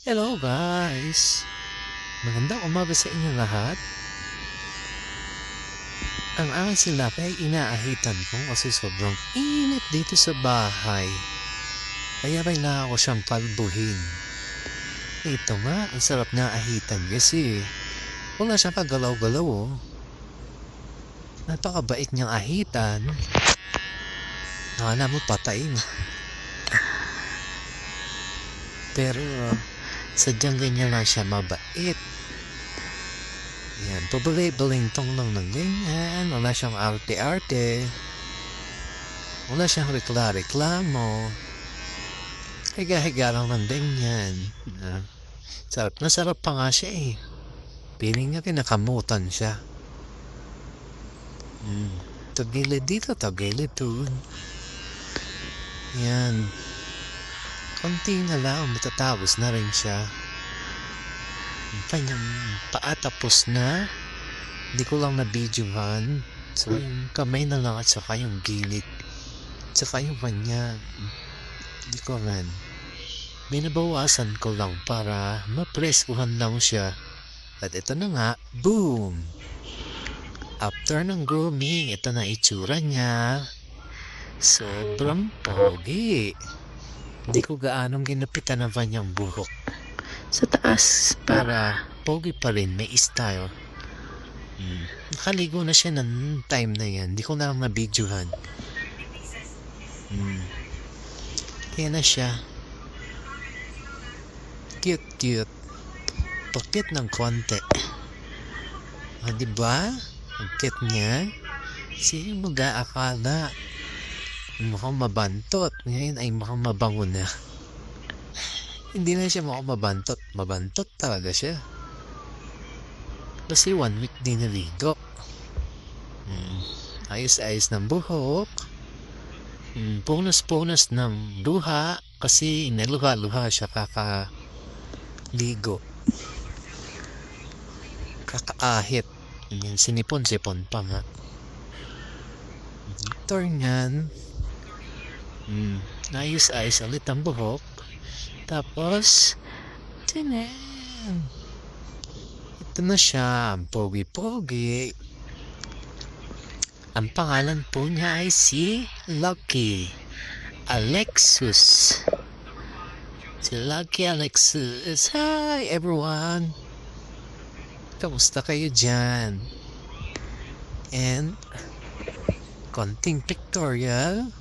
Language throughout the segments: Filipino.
Hello guys! Magandang umaga sa inyo lahat. Ang aking silapay ay inaahitan ko kasi sobrang init dito sa bahay. Kaya kailangan ko siyang palbuhin. Ito nga, ang sarap na ahitan kasi wala siyang kagalaw-galaw oh. Napakabait niyang ahitan. Nakala mo patay mo. Pero sadyang ganyan lang siya mabait. Yan, pabalay-balintong lang ng ganyan. Wala siyang arte-arte. Wala siyang rekla-reklamo. Higa-higa lang ng ganyan. Sarap na sarap pa nga siya eh. Piling niya kinakamutan siya. Tagilid dito, tagilid doon. Yan. Konti na lang, matatapos na rin siya. Yung kanyang paa tapos na. Hindi ko lang na-videohan. So yung kamay na lang at saka yung gilid. Saka yung kanya. Hindi ko rin. Binabawasan ko lang para mapreskuhan lang siya. At ito na nga, boom! After ng grooming, ito na itsura niya. Sobrang pogi. Hindi ko gaanong ginapitan ang kanyang buhok sa taas para pogi pa rin, may style. Nakaligo na siya ng time na yan. Hindi ko na lang na-videohan. Kaya na siya. Cute. Pakit ng konti. Diba? Ang cute niya. Sino mag-aakala? Mukhang mabantot. Ngayon ay mukhang mabango na. Hindi na siya mukhang mabantot. Mabantot talaga siya. Kasi 1 week din naligo. Ayos-ayos ng buhok. Punas-punas ng luha. Kasi naluha-luha siya kakaligo. Kakaahit. Sinipon-sipon pa nga. Turn yan. Ayos-ayos ulit ang buhok. Tapos, tinan. Ito na siya, ang pogi-pogi. Ang pangalan po niya ay si Lucky Alexus. Si Lucky Alexus. Hi everyone! Kamusta kayo dyan? And, konting pictorial.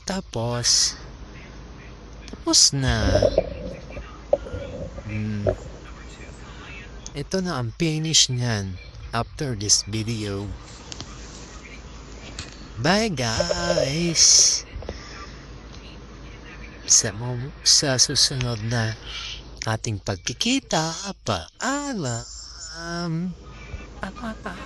Tapos na. Ito na ang finish niyan after this video. Bye guys! Sa susunod na ating pagkikita, paalam. Parut.